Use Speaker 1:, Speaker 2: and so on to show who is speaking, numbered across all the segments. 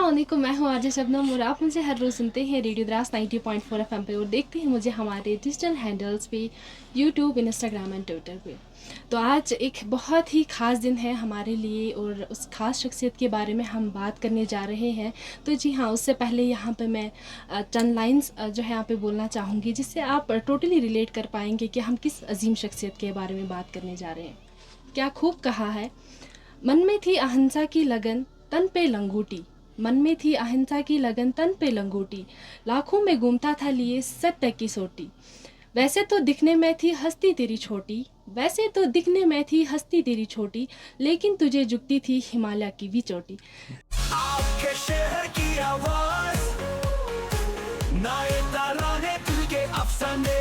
Speaker 1: अस्सलामुअलैकुम, मैं हूँ आरजे शबनम और आप मुझे हर रोज़ सुनते हैं रेडियो द्रास 90.4 एफएम पे और देखते हैं मुझे हमारे डिजिटल हैंडल्स पे यूट्यूब, इंस्टाग्राम एंड ट्विटर पे। तो आज एक बहुत ही ख़ास दिन है हमारे लिए और उस ख़ास शख्सियत के बारे में हम बात करने जा रहे हैं। तो जी हाँ, उससे पहले यहाँ पे मैं चंद लाइन्स जो है यहाँ पे बोलना चाहूँगी जिससे आप टोटली रिलेट कर पाएंगे कि हम किस अजीम शख्सियत के बारे में बात करने जा रहे हैं। क्या खूब कहा है, मन में थी अहिंसा की लगन तन पे लंगोटी, मन में थी अहिंसा की लगन तन पे लंगोटी, लाखों में घूमता था लिए सत्य की सोटी। वैसे तो दिखने में थी हस्ती तेरी छोटी, वैसे तो दिखने में थी हस्ती तेरी छोटी, लेकिन तुझे झुकती थी हिमालय की भी चोटी।
Speaker 2: आपके शहर की आवाज, नए तराने दिल के अफसाने,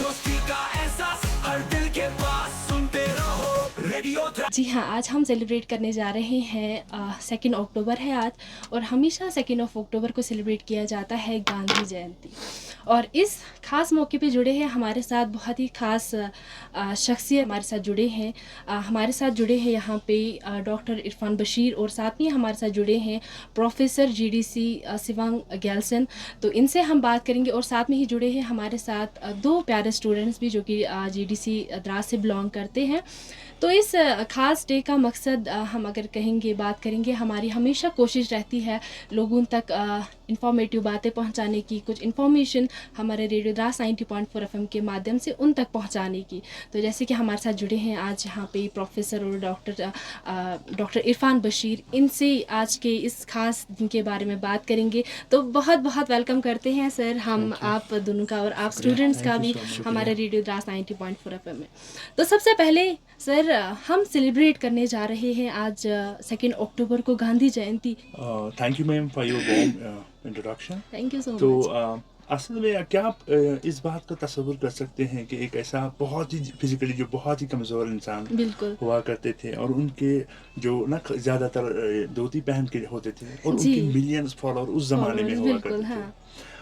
Speaker 2: दोस्ती का एहसास हर दिल के पास, सुनते रहो रेडियो।
Speaker 1: जी हाँ, आज हम सेलिब्रेट करने जा रहे हैं 2 अक्टूबर है आज, और हमेशा 2 अक्टूबर को सेलिब्रेट किया जाता है गांधी जयंती। और इस ख़ास मौके पे जुड़े हैं हमारे साथ बहुत ही ख़ास शख्सियत हमारे साथ जुड़े हैं। हमारे साथ जुड़े हैं यहाँ पे डॉक्टर इरफान बशीर और साथ में हमारे साथ जुड़े हैं प्रोफेसर जीडीसी शिवांग गैल्सन। तो इनसे हम बात करेंगे और साथ में ही जुड़े हैं हमारे साथ 2 प्यारे स्टूडेंट्स भी जो कि जीडीसी द्रास से बिलोंग करते हैं। तो इस ख़ास डे का मकसद हम अगर कहेंगे, बात करेंगे, हमारी हमेशा कोशिश रहती है लोगों तक इंफॉर्मेटिव बातें पहुंचाने की, कुछ इन्फॉर्मेशन हमारे रेडियो द्रास 90.4 एफएम के माध्यम से उन तक पहुंचाने की। तो जैसे कि हमारे साथ जुड़े हैं आज यहाँ पे प्रोफेसर और डॉक्टर इरफान बशीर, इनसे आज के इस ख़ास दिन के बारे में बात करेंगे। तो बहुत बहुत वेलकम करते हैं सर हम आप दोनों का और आप स्टूडेंट्स का भी हमारे रेडियो द्रास 90.4 एफएम में। तो सबसे पहले सर हम सेलिब्रेट करने जा रहे हैं आज 2 अक्टूबर को Gandhi Jayanti.
Speaker 3: Thank you ma'am for your warm introduction.
Speaker 1: Thank you so
Speaker 3: तो
Speaker 1: मच।
Speaker 3: असल में क्या आप इस बात का तस्वुर कर सकते हैं कि एक ऐसा बहुत ही फिजिकली जो बहुत ही कमज़ोर इंसान
Speaker 1: बिल्कुल
Speaker 3: हुआ करते थे और उनके जो ना ज़्यादातर धोती पहन के होते थे और
Speaker 1: जी,
Speaker 3: उनके मिलियंस फॉलोअर उस ज़माने में
Speaker 1: फॉलोअर्स
Speaker 3: हुआ
Speaker 1: बिल्कुल,
Speaker 3: करते थे।
Speaker 1: हाँ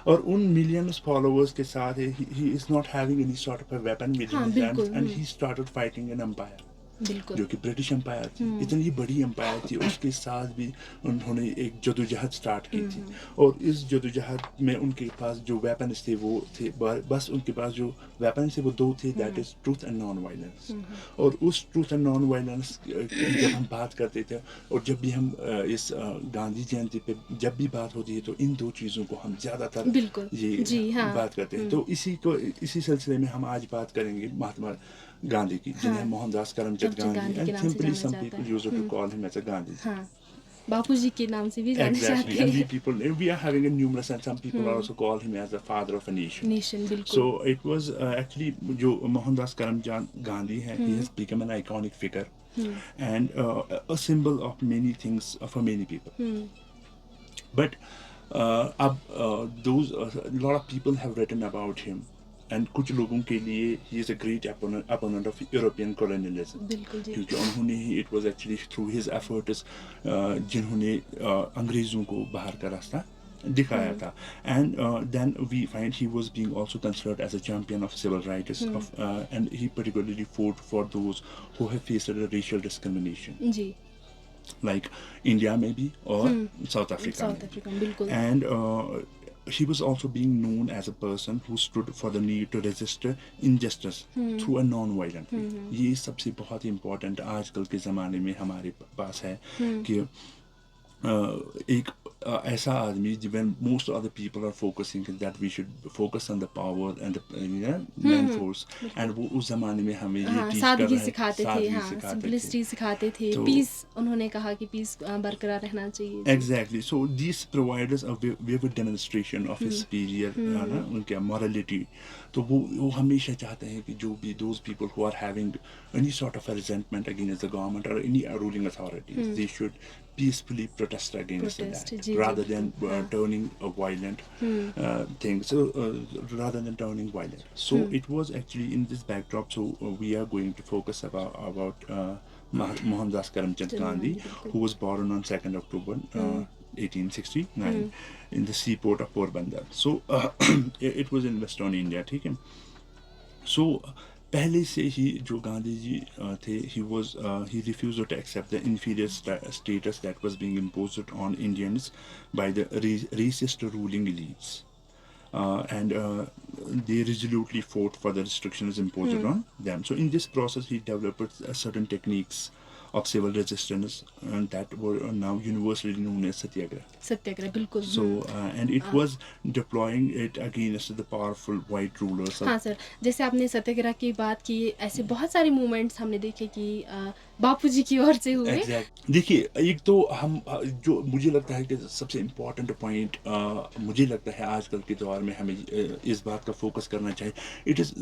Speaker 3: और उन मिलियंस फॉलोअर्स के साथ he is not having any sort of a weapon with in
Speaker 1: हाँ
Speaker 3: हिज हैंड्स
Speaker 1: बिल्कुल,
Speaker 3: and he started fighting an empire
Speaker 1: बिल्कुल
Speaker 3: जो कि ब्रिटिश एम्पायर थी। इतनी बड़ी एम्पायर थी, उसके साथ भी उन्होंने एक जदोजहद स्टार्ट की थी। और इस जदोजहद में उनके पास जो वेपन्स थे वो थे, बस उनके पास जो वेपन्स थे वो 2 थे, that is truth and non violence. और उस ट्रूथ एंड नॉन वायलेंस की जब हम बात करते थे और जब भी हम इस गांधी जयंती पे जब भी बात होती है तो इन 2 चीज़ों को हम ज़्यादातर
Speaker 1: बिल्कुल
Speaker 3: ये
Speaker 1: जी हाँ
Speaker 3: बात करते हैं। तो इसी सिलसिले में हम आज बात करेंगे महात्मा गांधी की, जिन्हें
Speaker 1: हाँ
Speaker 3: मोहनदास करमचंद
Speaker 1: करमचंद
Speaker 3: गांधी,
Speaker 1: गांधी के
Speaker 3: and
Speaker 1: नाम से
Speaker 3: simply
Speaker 1: जाना
Speaker 3: some
Speaker 1: जाता
Speaker 3: people
Speaker 1: है।
Speaker 3: used to call him as a Gandhi.
Speaker 1: हाँ, बापू जी के नाम से भी जाने
Speaker 3: Exactly,
Speaker 1: जाते
Speaker 3: and
Speaker 1: हैं।
Speaker 3: we are having a numerous, and some people also call him as the father of a nation.
Speaker 1: Nation बिल्कुल
Speaker 3: So it was actually जो मोहनदास करमचंद गांधी है, he has become an iconic figure and a symbol of many things for many people. But those lot of people have written about him. And कुछ लोगों के लिए he is a great opponent of European colonialism,
Speaker 1: बिल्कुल जी
Speaker 3: क्योंकि उन्होंने he it was actually through his efforts जिन्होंने अंग्रेज़ों को बाहर का रास्ता दिखाया था। And then we find he was being also considered as a champion of civil rights of and he particularly fought for those who have faced racial discrimination
Speaker 1: जी
Speaker 3: like India maybe or South Africa
Speaker 1: south
Speaker 3: maybe.
Speaker 1: Africa बिल्कुल
Speaker 3: And he was also being known as a person who stood for the need to resist injustice through a non-violent way. ये सबसे बहुत important आजकल के ज़माने में हमारे पास है कि एक ऐसा आदमी when most other people are focusing that we should focus on the power and the man force, and वो उस ज़माने में हमें ये
Speaker 1: हाँ
Speaker 3: टीच कर
Speaker 1: सादगी
Speaker 3: रहे
Speaker 1: सिखाते थे,
Speaker 3: सादगी
Speaker 1: हाँ
Speaker 3: सिखाते थे।
Speaker 1: सिंपलिसिटी सिखाते थे,
Speaker 3: तो
Speaker 1: पीस उन्होंने कहा कि पीस बरकरार रहना चाहिए जी।
Speaker 3: Exactly. So these provide us a vivid demonstration of his superior ना उनके morality. तो वो हमेशा चाहते हैं कि जो भी those people who are having any sort of a resentment against the government or any ruling authorities, they should peacefully protest against
Speaker 1: protest
Speaker 3: that
Speaker 1: जी
Speaker 3: rather
Speaker 1: जी
Speaker 3: than
Speaker 1: बिल्कुल हाँ
Speaker 3: turning a violent thing. So rather than turning violent. So it was actually in this backdrop. So we are going to focus about Mohandas Karamchand Gandhi, who was born on 2nd October 1869 in the seaport of Porbandar. So it was in Western India, ठीक है. So पहले से ही जो गांधी जी थे, he refused to accept the inferior status that was being imposed on Indians by the racist ruling elites. And they resolutely fought for the restrictions imposed on them. So in this process, he developed certain techniques of civil resistance that were now universally known as satyagraha.
Speaker 1: सत्याग्रह बिल्कुल।
Speaker 3: So and it was deploying it against the powerful white rulers of
Speaker 1: हाँ sir, जैसे आपने सत्याग्रह की बात की, ऐसे बहुत सारे मूवमेंट्स हमने देखे कि बापूजी की ओर से हुए।
Speaker 3: एग्जैक्ट। देखिए, एक तो हम जो मुझे लगता है कि सबसे इम्पोर्टेंट पॉइंट मुझे लगता है आजकल के दौर में हमें इस बात का फोकस करना चाहिए। इट इज़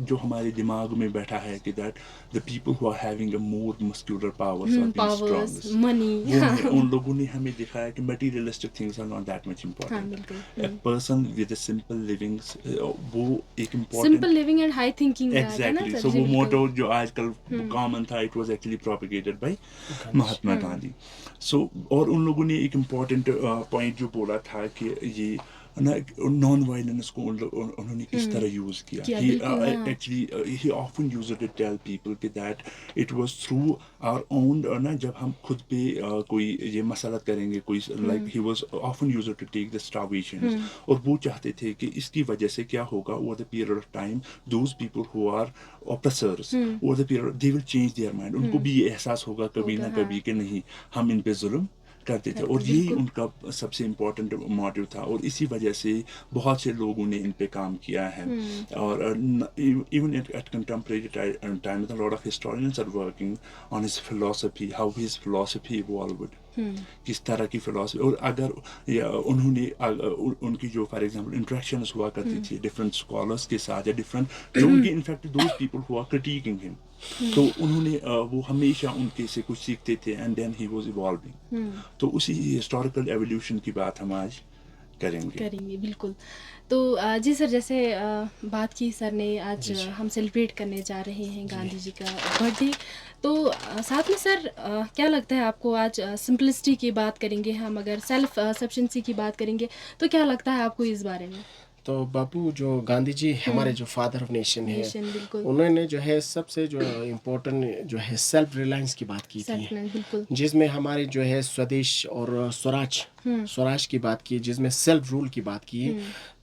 Speaker 3: जो हमारे दिमाग में बैठा है कि that the people who are having a more muscular powers are being
Speaker 1: powers,
Speaker 3: strongest.
Speaker 1: Money.
Speaker 3: उन लोगों ने हमें दिखाया कि materialistic things are not that much
Speaker 1: हाँ
Speaker 3: इम्पोर्टेंट।
Speaker 1: बिल्कुल।
Speaker 3: A person with a simple living, वो एक important
Speaker 1: simple living and high thinking है ना
Speaker 3: एग्जैक्टली।
Speaker 1: सर?
Speaker 3: सो
Speaker 1: जी
Speaker 3: वो
Speaker 1: बिल्कुल।
Speaker 3: मोटो जो आजकल कॉमन था, it was actually propagated by Mahatma Gandhi. So और उन लोगों ने एक इम्पॉर्टेंट पॉइंट जो बोला था कि ये ना नॉन वायलेंस को उन्होंने किस तरह यूज़ किया।
Speaker 1: किया,
Speaker 3: ही
Speaker 1: बिल्कुल, हाँ।
Speaker 3: Actually he often used to tell people कि that it was through our own, ना जब हम खुद पे कोई ये मसलत करेंगे, कोई like he was often used to take the starvations. और वो चाहते थे कि इसकी वजह से क्या होगा, over the period of time those people who are oppressors, over the period they will change their mind. उनको भी ये एहसास होगा कभी ना
Speaker 1: होगा,
Speaker 3: कभी कि नहीं, हम इन पे जुल्म करते थे। और यही उनका सबसे इम्पोर्टेंट मोटिव था, और इसी वजह से बहुत से लोगों ने इन पे काम किया है। और even at contemporary time a lot of historians are working on his philosophy, how his philosophy evolved, किस तरह की फिलोसफी। और अगर उन्होंने उनकी जो फॉर एग्जांपल इंटरेक्शंस हुआ करती थी डिफरेंट स्कॉलर्स के साथ या डिफरेंट जो उनके in fact those people who are criticising him, तो उन्होंने वो हमेशा उनके से कुछ सीखते थे, and then he was evolving. तो उसी हिस्टोरिकल एवोल्यूशन की बात हम आज करेंगे।
Speaker 1: बिल्कुल। तो जी सर, जैसे बात की सर ने, आज हम सेलिब्रेट करने जा रहे हैं गांधी जी का बर्थडे। तो साथ में सर क्या लगता है आपको, आज सिंपलिसिटी की बात करेंगे हम, अगर सेल्फ सफिशिएंसी की बात करेंगे, तो क्या लगता है आपको इस बारे में?
Speaker 4: तो बापू जो गांधी जी हमारे जो फादर ऑफ नेशन है,
Speaker 1: बिल्कुल।
Speaker 4: उन्होंने जो है सबसे जो इम्पोर्टेंट जो है सेल्फ रिलायंस की बात की थी,
Speaker 1: बिल्कुल।
Speaker 4: जिसमें हमारे जो है स्वदेश और स्वराज की बात की, जिसमें सेल्फ रूल की बात की,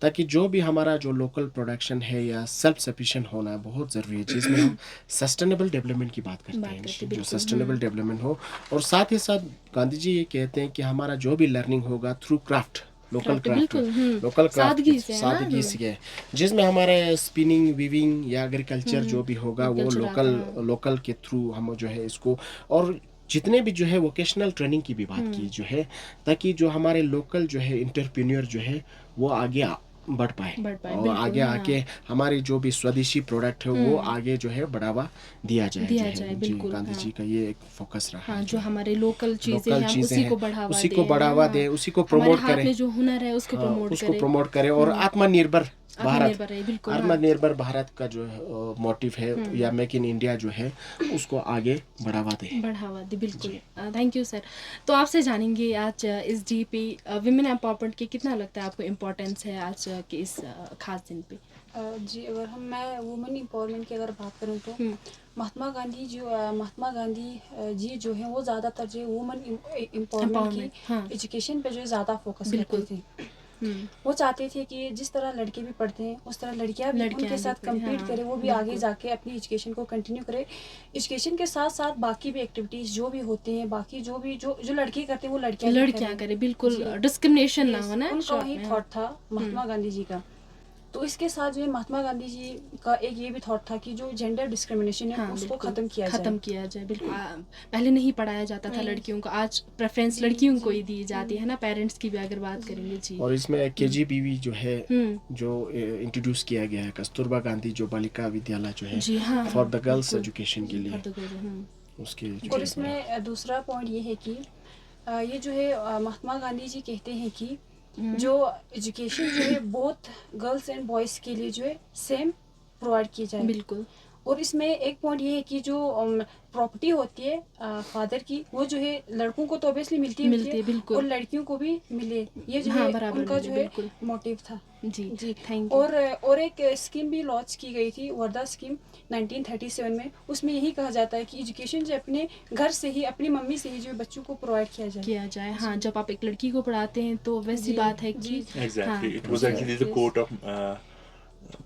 Speaker 4: ताकि जो भी हमारा जो लोकल प्रोडक्शन है या सेल्फ सफिशिएंट होना बहुत ज़रूरी है, जिसमें हम सस्टेनेबल डेवलपमेंट की बात करते हैं, जो सस्टेनेबल डेवलपमेंट हो। और साथ ही साथ गांधी जी ये कहते हैं कि हमारा जो भी लर्निंग होगा थ्रू क्राफ्ट, लोकल क्राफ्ट सादगी से है, जिसमें हमारे स्पिनिंग, वीविंग या एग्रीकल्चर जो भी होगा वो लोकल के थ्रू हम जो है इसको, और जितने भी जो है वोकेशनल ट्रेनिंग की भी बात की जो है, ताकि जो हमारे लोकल जो है इंटरप्रेन्योर जो है वो आगे बढ़ पाए और आगे आके हमारे जो भी स्वदेशी प्रोडक्ट है वो आगे जो है बढ़ावा दिया जाए। बिल्कुल, गांधी जी का ये एक फोकस रहा है,
Speaker 1: जो हमारे लोकल चीजें हैं उसी को बढ़ावा
Speaker 4: दे, उसी को प्रमोट करें,
Speaker 1: जो हुनर है उसको
Speaker 4: प्रमोट करें और आत्मनिर्भर भारत का जो मोटिव है या मेक इन इंडिया जो है उसको आगे बढ़ावा दे।
Speaker 1: बिल्कुल। Thank you sir. तो आपसे जानेंगे आज इस डे पे विमेन एम्पावरमेंट की कितना लगता है आपको इम्पोर्टेंस है आज के इस खास दिन पे?
Speaker 5: जी, अगर मैं वुमेन एम्पावरमेंट की अगर बात करूँ तो महात्मा गांधी जी जो है वो ज़्यादातर जो वुमेन एम्पावरमेंट की एजुकेशन पे जो ज़्यादा फोकस करते थे। वो चाहते थे कि जिस तरह लड़के भी पढ़ते हैं उस तरह लड़कियां भी उनके साथ कम्पीट करें, वो भी आगे जाके अपनी एजुकेशन को कंटिन्यू करें। एजुकेशन के साथ साथ बाकी भी एक्टिविटीज जो भी होते हैं, बाकी जो लड़के करते हैं वो लड़कियां करें।
Speaker 1: बिल्कुल, डिस्क्रिमिनेशन ना होना,
Speaker 5: उनका वही थॉट था महात्मा गांधी जी का। तो इसके साथ जो है महात्मा गांधी जी का एक ये भी थॉट था कि जो जेंडर डिस्क्रिमिनेशन है उसको खत्म किया जाए। बिल्कुल।
Speaker 1: पहले नहीं पढ़ाया जाता था लड़कियों को, आज प्रेफरेंस लड़कियों को ही दी जाती है ना, पेरेंट्स की भी अगर बात करेंगे जी।
Speaker 4: और इसमें KGBV जो है जो इंट्रोड्यूस किया गया है, कस्तूरबा गांधी जो बालिका विद्यालय जो है फॉर द गर्ल्स एजुकेशन के लिए, उसके।
Speaker 5: और इसमें दूसरा पॉइंट ये है कि ये जो है महात्मा गांधी जी कहते हैं कि जो एजुकेशन जो है बोथ गर्ल्स एंड बॉयज़ के लिए जो है सेम प्रोवाइड की जाए।
Speaker 1: बिल्कुल।
Speaker 5: और इसमें एक पॉइंट ये है कि जो प्रॉपर्टी होती है फादर की, वो जो है लड़कों को तो ऑब्वियसली मिलती
Speaker 1: मिलती
Speaker 5: है
Speaker 1: है, बिल्कुल।
Speaker 5: और लड़कियों को भी मिले, ये जो
Speaker 1: हाँ,
Speaker 5: है
Speaker 1: बराबर
Speaker 5: उनका
Speaker 1: मिले,
Speaker 5: जो है
Speaker 1: बिल्कुल।
Speaker 5: मोटिव था।
Speaker 1: जी,
Speaker 5: जी,
Speaker 1: थैंक यू।
Speaker 5: और एक स्कीम भी लॉन्च की गई थी, वर्धा स्कीम 1937 में। उसमें यही कहा जाता है कि एजुकेशन जो अपने घर से ही, अपनी मम्मी से ही जो बच्चों को प्रोवाइड किया जाए।
Speaker 1: हाँ, जब आप एक लड़की को पढ़ाते हैं तो वैसी
Speaker 5: जी,
Speaker 1: बात है
Speaker 5: जी,
Speaker 1: कि
Speaker 3: Exactly.
Speaker 1: हाँ,
Speaker 3: It was actually the quote of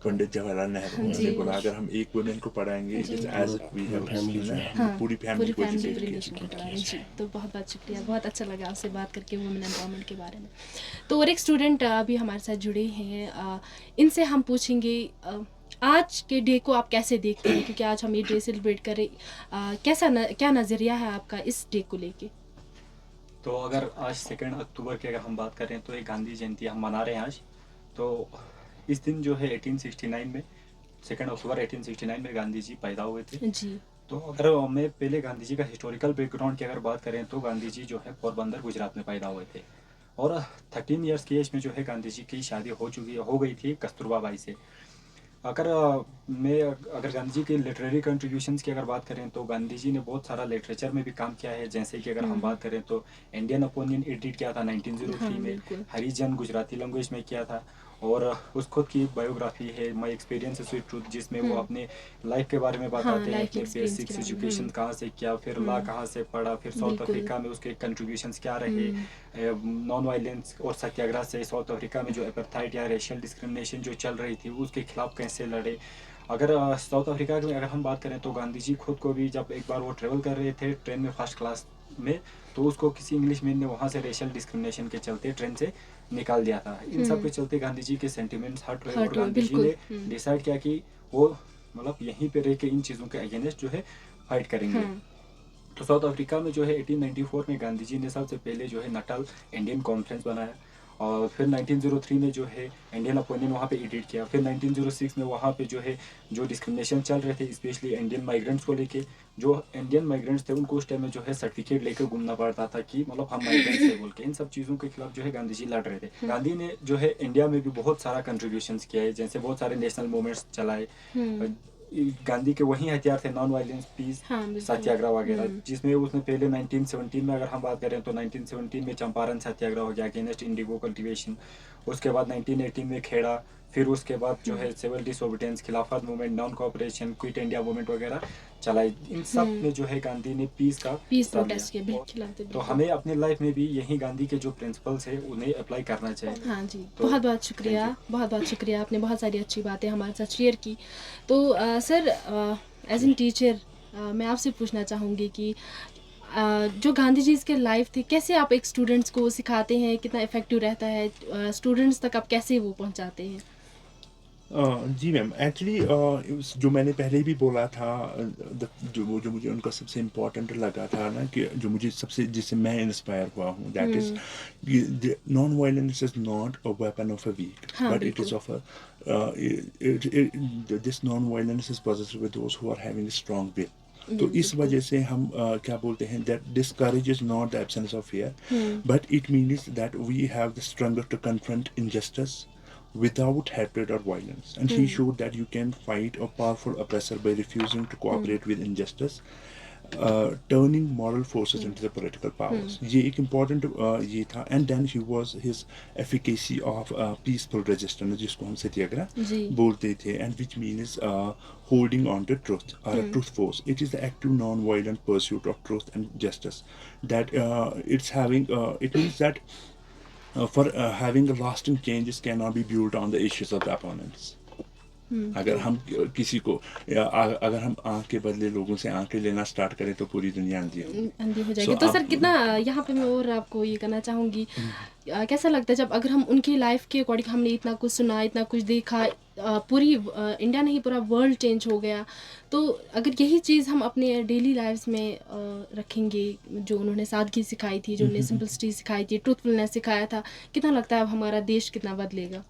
Speaker 3: Pandit Jawaharlal Nehru.
Speaker 1: हाँ,
Speaker 3: उन्होंने
Speaker 1: जी।
Speaker 3: बोला अगर हम एक वुमेन को पढ़ाएंगे it is as if we have
Speaker 4: family जो है,
Speaker 1: हाँ,
Speaker 3: पूरी
Speaker 1: पूरी
Speaker 3: फैमिली को
Speaker 1: फैमिली
Speaker 3: एजुकेट
Speaker 1: रिलेशन को
Speaker 3: किया
Speaker 1: पढ़ा रहे हैं। जी, तो बहुत बहुत शुक्रिया, बहुत अच्छा लगा आपसे बात करके वुमेन एम्पावरमेंट के बारे में। तो और एक स्टूडेंट अभी हमारे साथ जुड़े हैं, इनसे हम पूछेंगे आज के डे को आप कैसे देखते हैं, क्योंकि आज हम ये डे सेलिब्रेट करें, क्या नज़रिया है आपका इस डे को लेके?
Speaker 6: तो अगर आज 2 अक्टूबर की अगर हम बात करें तो एक गांधी जयंती हम मना रहे हैं आज। तो इस दिन जो है 1869 में 2 अक्टूबर 1869 में गांधी जी पैदा हुए थे।
Speaker 1: जी,
Speaker 6: तो अगर मैं पहले गांधी जी का हिस्टोरिकल बैकग्राउंड की अगर बात करें तो गांधी जी जो है पोरबंदर गुजरात में पैदा हुए थे और 13 इयर्स की एज में जो है गांधी जी की शादी हो गई थी कस्तूरबा बाई से। अगर अगर गांधी जी के लिटरेरी कंट्रीब्यूशंस की अगर बात करें तो गांधी जी ने बहुत सारा लिटरेचर में भी काम किया है। जैसे कि अगर हम बात करें तो इंडियन ओपिनियन एडिट किया था 1903
Speaker 1: हाँ,
Speaker 6: में,
Speaker 1: बिल्कुल।
Speaker 6: हरिजन गुजराती लैंग्वेज में किया था, और उस खुद की बायोग्राफी है माई एक्सपीरियंसेस विद ट्रूथ, जिसमें वो अपने लाइफ के बारे में बताते हैं,
Speaker 1: लाइफ
Speaker 6: अपने
Speaker 1: एक्सपीरियंस के
Speaker 6: बेसिक्स
Speaker 1: बारे में,
Speaker 6: एजुकेशन कहाँ से किया, फिर लॉ कहाँ से पढ़ा, फिर साउथ
Speaker 1: बिल्कुल।
Speaker 6: अफ्रीका में उसके कंट्रीब्यूशंस क्या रहे, नॉन वायलेंस और सत्याग्रह से साउथ अफ्रीका में जो एपार्थाइड या रेशियल डिस्क्रिमिनेशन जो चल रही थी उसके खिलाफ कैसे लड़े। अगर साउथ अफ्रीका में अगर हम बात करें तो गांधी जी खुद को भी जब एक बार वो ट्रेवल कर रहे थे ट्रेन में फर्स्ट क्लास में, तो उसको किसी इंग्लिश मैन ने वहाँ से रेशियल डिस्क्रिमिनेशन के चलते ट्रेन से निकाल दिया था। इन सब के चलते गांधी जी के सेंटिमेंट्स हट रहे और
Speaker 1: हट हुए,
Speaker 6: गांधी जी
Speaker 1: बिल्कुल।
Speaker 6: ने डिसाइड किया कि वो मतलब यहीं पे रह के इन चीज़ों के अगेंस्ट जो है फाइट करेंगे। तो साउथ अफ्रीका में जो है 1894 में गांधी जी ने सबसे पहले जो है नटाल इंडियन कॉन्फ्रेंस बनाया, और फिर 1903 में जो है इंडियन ओपिनियन वहाँ पे एडिट किया। फिर 1906 में वहाँ पे जो है जो डिस्क्रिमिनेशन चल रहे थे स्पेशली इंडियन माइग्रेंट्स को लेके, जो इंडियन माइग्रेंट्स थे उनको उस टाइम में जो है सर्टिफिकेट लेकर घूमना पड़ता था कि मतलब हम माइग्रेंट्स है बोल के। इन सब चीज़ों के खिलाफ जो है गांधी जी लड़ रहे थे। गांधी ने जो है इंडिया में भी बहुत सारा कंट्रीब्यूशंस किया है, जैसे बहुत सारे नेशनल मूवमेंट्स चलाए। गांधी के वही हथियार थे नॉन वायलेंस, पीस,
Speaker 1: हाँ, बिल्कुल।
Speaker 6: सत्याग्रह वगैरह, जिसमें उसने पहले 1917 में अगर हम बात करें तो 1917 में चंपारण सत्याग्रह हो गया अगेंस्ट इंडिगो कल्टीवेशन। उसके बाद 1918 में खेड़ा, फिर उसके बाद जो है सिविल डिसोबीडियंस, खिलाफत movement, non cooperation, quit India movement वगैरह चलाई। इन सब में जो है गांधी ने पीस का
Speaker 1: पीस
Speaker 6: साथ
Speaker 1: प्रोटेस्ट के
Speaker 6: लिया।
Speaker 1: खिलाफ थे,
Speaker 6: तो
Speaker 1: बिल्कुल।
Speaker 6: हमें अपने लाइफ में भी यही गांधी के जो प्रिंसिपल्स है उन्हें अप्लाई करना चाहिए।
Speaker 1: हाँ जी,
Speaker 6: तो
Speaker 1: बहुत बहुत शुक्रिया, बहुत बहुत शुक्रिया, आपने बहुत सारी अच्छी बातें हमारे साथ शेयर की। तो सर, एज एन टीचर मैं आपसे पूछना चाहूँगी कि जो गांधी जी के लाइफ थे, कैसे आप एक स्टूडेंट्स को सिखाते हैं, कितना इफ़ेक्टिव रहता है, स्टूडेंट्स तक आप कैसे वो पहुँचाते हैं?
Speaker 3: जी मैम, एक्चुअली जो मैंने पहले भी बोला था, जो मुझे उनका सबसे इम्पोर्टेंट लगा था ना, कि जो मुझे सबसे जिससे मैं इंस्पायर हुआ हूँ, that is non violence is not a weapon of a weak,
Speaker 1: हाँ,
Speaker 3: बट इट इज
Speaker 1: बिल्कुल।
Speaker 3: Of this non violence is positive with those who are having strong will. तो इस वजह से हम क्या बोलते हैं, that this courage is not the absence of fear, but it means that we have the strength to confront injustice without hatred or violence. And he showed that you can fight a powerful oppressor by refusing to cooperate with injustice, turning moral forces into the political powers. ये एक important ये था, and then he was his efficacy of peaceful resistance, जिसको हम सत्याग्रह
Speaker 1: जी।
Speaker 3: बोलते थे, and which means holding on to truth or a truth force. It is the active non-violent pursuit of truth and justice that it means that for having lasting changes cannot be built on the issues of the opponents. अगर हम किसी को अगर हम आँख के बदले लोगों से आँखें लेना स्टार्ट करें तो पूरी दुनिया अंधी होगी।
Speaker 1: अंधी हो जाएगी।
Speaker 3: So,
Speaker 1: तो
Speaker 3: आप-
Speaker 1: सर, कितना यहाँ पे मैं और आपको ये कहना चाहूँगी, कैसा लगता है जब अगर हम उनकी लाइफ के अकॉर्डिंग हमने इतना कुछ सुना, इतना कुछ देखा, पूरी इंडिया नहीं पूरा वर्ल्ड चेंज हो गया, तो अगर यही चीज़ हम अपने डेली लाइफ्स में रखेंगे, जो उन्होंने सादगी सिखाई थी, जो उन्होंने सिंपलिसिटी सिखाई थी, ट्रूथफुलनेस सिखाया था, कितना लगता है अब हमारा देश कितना बदलेगा?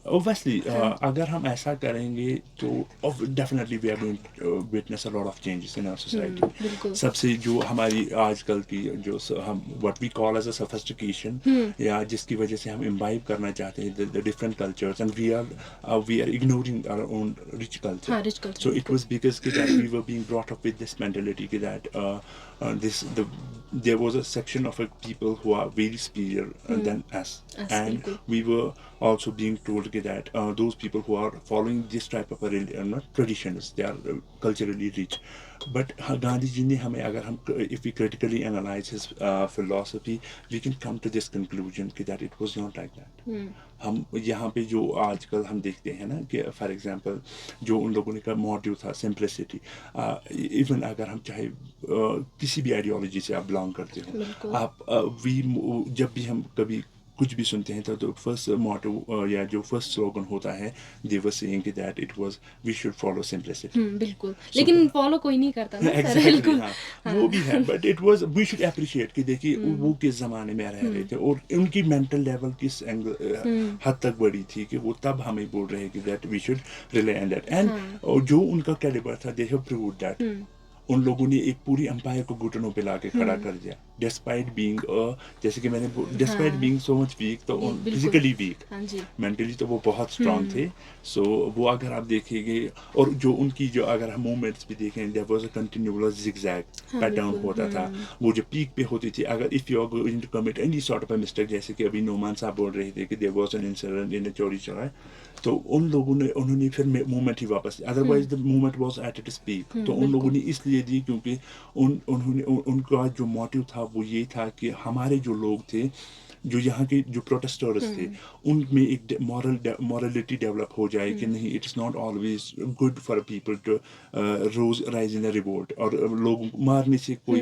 Speaker 3: Obviously, अगर हम ऐसा करेंगे तो definitely we are going to witness a lot of changes in our society.
Speaker 1: बिल्कुल।
Speaker 3: सबसे जो हमारी आजकल की जो हम what we call as a sophistication या जिसकी वजह से हम imbibe करना चाहते हैं the different cultures and we are ignoring our own rich culture.
Speaker 1: हाँ, rich culture,
Speaker 3: So it
Speaker 1: बिल्कुल।
Speaker 3: was because that we were being brought up with this mentality that there was a section of people who are very superior than us, and
Speaker 1: बिल्कुल।
Speaker 3: we were also being told that those people who are following this type of not traditions, they are culturally rich. But Gandhi ji ne हमें अगर हम if we critically analyze his philosophy, we can come to this conclusion that it was not like that. हम यहाँ पे जो आजकल हम देखते हैं ना कि फॉर एग्जांपल जो उन लोगों ने का मोटिव था सिंप्लिसिटी, इवन अगर हम चाहे किसी भी आइडियोलॉजी से आप बिलोंग करते हो, आप जब भी हम कभी कुछ भी सुनते हैं तो फर्स्ट मोटिव या जो फर्स्ट स्लोगन होता है they were saying that it was we should follow simplicity.
Speaker 1: बिल्कुल, लेकिन फॉलो कोई नहीं करता ना सर।
Speaker 3: Exactly,
Speaker 1: बिल्कुल।
Speaker 3: हाँ, वो भी है, but it was we should appreciate कि देखिए वो किस जमाने में रह रहे थे और उनकी मेंटल लेवल किस हद तक बड़ी थी कि वो तब हमें बोल रहे हैं कि that we should rely on that, and जो उनका कैलिबर था दे हैव प्रूव्ड दैट। उन लोगों ने एक पूरी एम्पायर को घुटनों पे लाके खड़ा कर दिया, डिस्पाइट बीइंग जैसे कि मैंने despite being so much weak, तो फिजिकली वीक, मेंटली तो वो बहुत स्ट्रांग थे। सो वो अगर आप देखेंगे और जो उनकी जो अगर हम मूवमेंट्स भी देखें there was a continuous zigzag pattern होता था। वो जो पीक पे होती थी, अगर if you are going to commit any sort of a mistake, जैसे कि अभी नोमान साहब बोल रहे थे कि there was an incident in Chauri चौराहे, तो उन लोगों ने उन्होंने फिर मूवमेंट ही वापस, otherwise the movement was at its peak. तो उन लोगों ने इसलिए दी क्योंकि उन्होंने उनका जो मोटिव था वो ये था कि हमारे जो लोग थे, जो यहाँ के जो प्रोटेस्टर्स थे, उनमें एक मॉरलिटी डेवलप हो जाए कि नहीं, it is not always good for people to rise in a revolt, और लोग मारने से कोई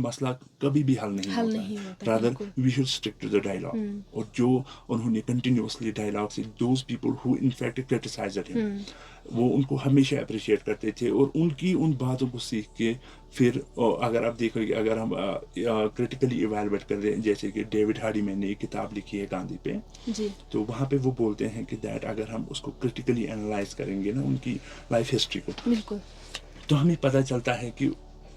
Speaker 3: मसला कभी भी हल नहीं होता, rather we should stick to the dialogue. और जो उन्होंने कंटिन्यूसली डायलॉग से those people who in fact criticised him, वो उनको हमेशा अप्रिशिएट करते थे, और उनकी उन बातों को सीख के फिर अगर आप देखोगे, अगर हम क्रिटिकली इवैल्यूएट कर रहे हैं, जैसे कि डेविड हार्डीमैन ने एक किताब लिखी है गांधी पे जी, तो वहाँ पे वो बोलते हैं कि दैट अगर हम उसको क्रिटिकली एनालाइज करेंगे ना उनकी लाइफ हिस्ट्री को, बिल्कुल, तो हमें पता चलता है कि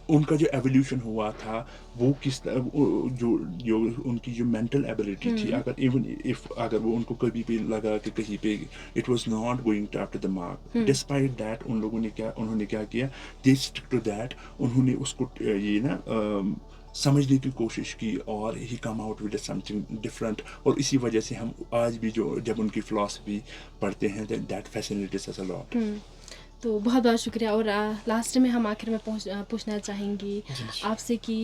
Speaker 3: उनका जो एवोल्यूशन हुआ था वो किस जो उनकी जो मेंटल एबिलिटी थी, अगर इवन इफ अगर वो उनको कभी भी लगा कि कहीं पे it was not going to up to the mark, despite that उन्होंने क्या किया, दे स्टिक टू दैट, उन्होंने उसको ये ना समझने की कोशिश की और he come out with something different. और इसी वजह से हम आज भी जब उनकी फिलॉसफी पढ़ते हैं that fascinates us a lot.
Speaker 1: तो बहुत बहुत शुक्रिया। और लास्ट में हम आखिर में पूछना चाहेंगे आपसे कि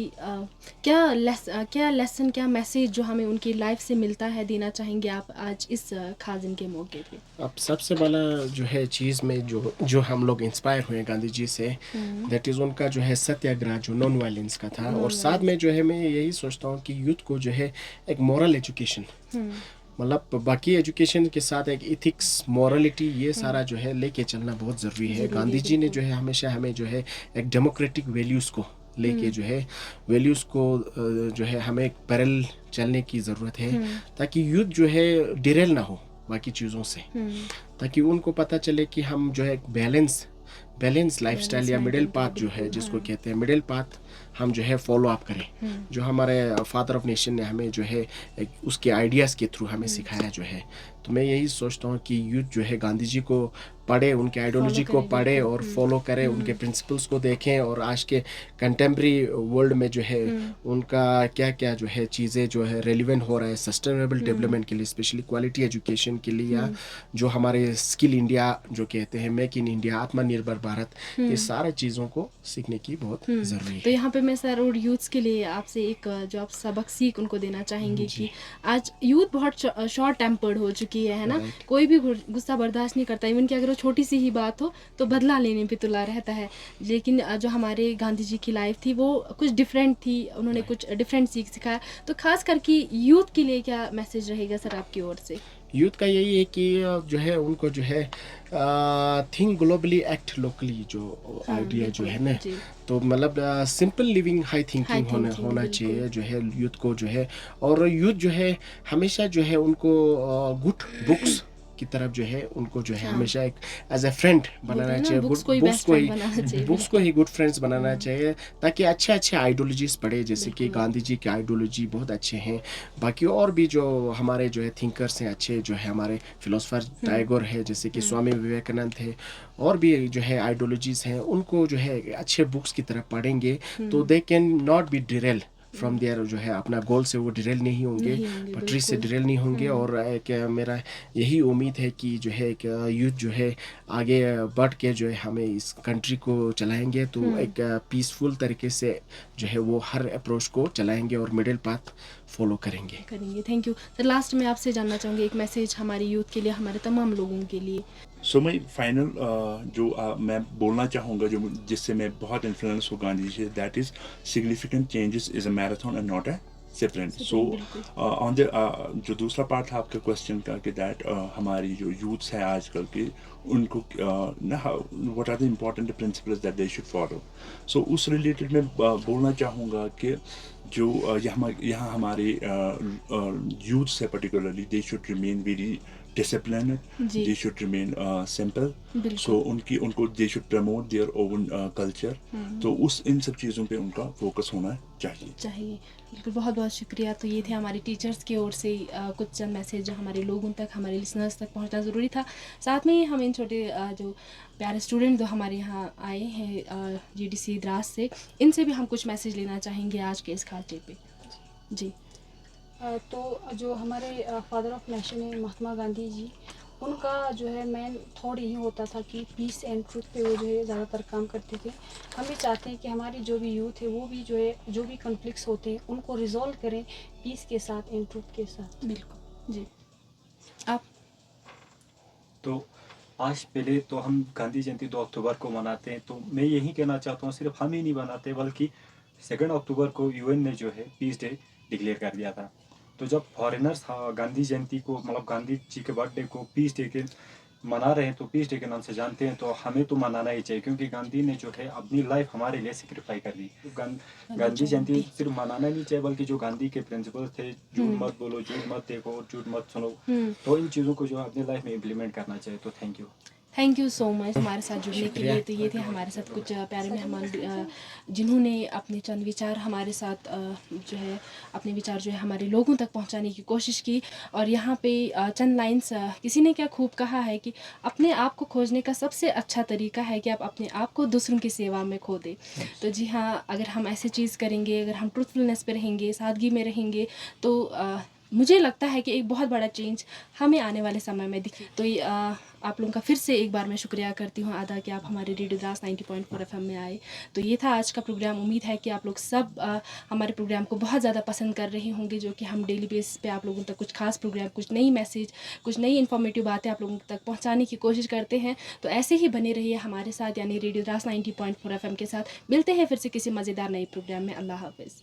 Speaker 1: क्या लेसन, क्या मैसेज जो हमें उनकी लाइफ से मिलता है देना चाहेंगे आप आज इस खास दिन के मौके पे?
Speaker 4: अब सबसे बड़ा जो है चीज़ में जो हम लोग इंस्पायर हुए गांधी जी से, दैट इज़ उनका जो है सत्याग्रह जो नॉन वायलेंस का था। और साथ में जो है मैं यही सोचता हूँ कि यूथ को जो है एक मॉरल एजुकेशन, मतलब बाकी एजुकेशन के साथ एक इथिक्स, मॉरलिटी, ये सारा जो है लेके चलना बहुत ज़रूरी है। गांधी जी ने जो है हमेशा हमें जो है एक डेमोक्रेटिक वैल्यूज़ को लेके जो है वैल्यूज़ को जो है हमें एक पैरेलल चलने की ज़रूरत है, ताकि यूथ जो है डिरेल ना हो बाकी चीज़ों से, ताकि उनको पता चले कि हम जो है एक बैलेंस लाइफस्टाइल या मिडिल पाथ जो है जिसको कहते हैं मिडिल पाथ, हम जो है फॉलो अप करें, जो हमारे फादर ऑफ नेशन ने हमें जो है उसके आइडियाज़ के थ्रू हमें सिखाया जो है। तो मैं यही सोचता हूँ कि यूथ जो है गांधी जी को पढ़े, उनके आइडियोलॉजी को पढ़े और फॉलो करें, उनके प्रिंसिपल्स को देखें, और आज के कंटेम्प्रेरी वर्ल्ड में जो है उनका क्या क्या जो है चीज़ें जो है रेलिवेंट हो रहा है सस्टेनेबल डेवलपमेंट के लिए, स्पेशली क्वालिटी एजुकेशन के लिए, या जो हमारे स्किल इंडिया जो कहते हैं, मेक इन इंडिया, आत्मनिर्भर भारत, ये सारे चीज़ों को सीखने की बहुत ज़रूरी है।
Speaker 1: तो यहाँ पे मैं सर और यूथ्स के लिए आपसे एक जो आप सबक सीख उनको देना चाहेंगे कि आज यूथ बहुत शॉर्ट टेम्पर्ड हो चुकी है ना, कोई भी गुस्सा बर्दाश्त नहीं करता, इवन कि अगर वो छोटी सी ही बात हो तो बदला लेने पे तुला रहता है। लेकिन जो हमारे गांधी जी की लाइफ थी वो कुछ डिफरेंट थी, उन्होंने कुछ डिफरेंट सीख सिखाया। तो खास करके यूथ के लिए क्या मैसेज रहेगा सर आपकी ओर से?
Speaker 4: यूथ का यही है कि जो है उनको जो है थिंक ग्लोबली एक्ट लोकली जो आइडिया जो है ना, तो मतलब सिंपल लिविंग हाई थिंकिंग होना चाहिए जो है यूथ को जो है। और यूथ जो है हमेशा जो है उनको गुड बुक्स की तरफ जो है उनको जो है हमेशा एक एज ए फ्रेंड बनाना चाहिए,
Speaker 1: बुक्स को ही
Speaker 4: बुक्स
Speaker 1: बेस्ट
Speaker 4: को
Speaker 1: फ्रेंड
Speaker 4: ही
Speaker 1: बनाना चाहिए।
Speaker 4: बुक्स को ही गुड फ्रेंड्स बनाना चाहिए, ताकि अच्छे अच्छे आइडियोलॉजीज पढ़े, जैसे कि गांधी जी के आइडियोलॉजी बहुत अच्छे हैं। बाकी और भी जो हमारे जो है थिंकर्स हैं अच्छे, जो है हमारे फिलोसफर टैगोर है, जैसे कि स्वामी विवेकानंद है, और भी जो है आइडियोलॉजीज हैं, उनको जो है अच्छे बुक्स की तरफ पढ़ेंगे तो they can not be derail from there, जो है अपना गोल से वो डिरेल नहीं होंगे, पटरी से डिरेल नहीं होंगे। और एक मेरा यही उम्मीद है कि जो है एक यूथ जो है आगे बढ़ के जो है हमें इस कंट्री को चलाएंगे, तो एक पीसफुल तरीके से जो है वो हर अप्रोच को चलाएंगे और मिडिल पाथ फॉलो करेंगे।
Speaker 1: Thank you sir. लास्ट में आपसे जानना चाहूँगी एक मैसेज हमारे यूथ के लिए, हमारे तमाम लोगों के लिए।
Speaker 3: सो मैं फाइनल जो मैं बोलना चाहूँगा, जो जिससे मैं बहुत इन्फ्लुएंस हूँ गांधी जी से, that is significant changes is a marathon and not a sprint. So on the जो दूसरा पार्ट था आपके क्वेश्चन का कि दैट हमारी जो यूथ्स है आजकल के, उनको ना what are the important principles that they should follow. So उस रिलेटेड मैं बोलना चाहूँगा कि जो यहाँ हमारे यूथ्स है particularly, they should remain very disciplined,
Speaker 1: जी।
Speaker 3: they should remain simple,
Speaker 1: बिल्कुल।
Speaker 3: so उनको they should promote their own culture। तो इन सब चीज़ों पे उनका फोकस होना चाहिए।
Speaker 1: बिल्कुल, बहुत बहुत शुक्रिया। तो ये थे हमारे टीचर्स की ओर से कुछ चंद मैसेज जो हमारे लोगों तक, हमारे लिसनर्स तक पहुंचना ज़रूरी था। साथ में ही हम इन छोटे जो प्यारे स्टूडेंट जो हमारे यहाँ आए हैं GDC द्रास से, इनसे भी हम कुछ मैसेज लेना चाहेंगे आज के इस खास डे पे। जी।
Speaker 5: तो जो हमारे फादर ऑफ नेशन है महात्मा गांधी जी, उनका जो है मेन थॉट यही होता था कि पीस एंड ट्रुथ पे वो जो है ज़्यादातर काम करते थे। हम भी चाहते हैं कि हमारी जो भी यूथ है वो भी जो है जो भी कॉन्फ्लिक्ट्स होते हैं उनको रिजॉल्व करें पीस के साथ एंड ट्रुथ के साथ।
Speaker 1: बिल्कुल जी। आप?
Speaker 6: तो आज पहले तो हम गांधी जयंती 2 अक्टूबर को मनाते हैं, तो मैं यही कहना चाहता हूँ सिर्फ हम ही नहीं मनाते बल्कि 2 अक्टूबर को UN ने जो है पीस डे डिक्लेयर कर दिया था। तो जब फॉरेनर्स गांधी जयंती को, मतलब गांधी जी के बर्थडे को पीस डे के मना रहे हैं, तो पीस डे के नाम से जानते हैं, तो हमें तो मनाना ही चाहिए, क्योंकि गांधी ने जो है अपनी लाइफ हमारे लिए सेक्रीफाई कर दी। गांधी जयंती सिर्फ मनाना नहीं चाहिए, बल्कि जो गांधी के प्रिंसिपल्स थे, झूठ मत बोलो, झूठ मत देखो, झूठ मत सुनो, तो इन चीज़ों को जो अपनी लाइफ में इम्प्लीमेंट करना चाहिए। तो थैंक यू
Speaker 1: सो मच हमारे साथ जुड़ने के लिए। तो ये थे हमारे साथ कुछ प्यारे मेहमान जिन्होंने अपने चंद विचार हमारे साथ जो है अपने विचार जो है हमारे लोगों तक पहुंचाने की कोशिश की। और यहाँ पे चंद लाइंस किसी ने क्या खूब कहा है कि अपने आप को खोजने का सबसे अच्छा तरीका है कि आप अपने आप को दूसरों की सेवा में खो दें। तो जी हाँ, अगर हम ऐसी चीज़ करेंगे, अगर हम ट्रूथफुलनेस पे रहेंगे, सादगी में रहेंगे, तो मुझे लगता है कि एक बहुत बड़ा चेंज हमें आने वाले समय में दिखे। तो आप लोगों का फिर से एक बार मैं शुक्रिया करती हूँ अदा कि आप हमारे रेडियो द्रास 90.4 FM में आए। तो ये था आज का प्रोग्राम। उम्मीद है कि आप लोग सब हमारे प्रोग्राम को बहुत ज़्यादा पसंद कर रहे होंगे, जो कि हम डेली बेसिस पे आप लोगों तक कुछ खास प्रोग्राम, कुछ नई मैसेज, कुछ नई इन्फॉर्मेटिव बातें आप लोगों तक पहुँचाने की कोशिश करते हैं। तो ऐसे ही बने रहिए हमारे साथ, यानी रेडियो द्रास 90.4 FM के साथ। मिलते हैं फिर से किसी मज़ेदार नए प्रोग्राम में। अल्लाह हाफिज़।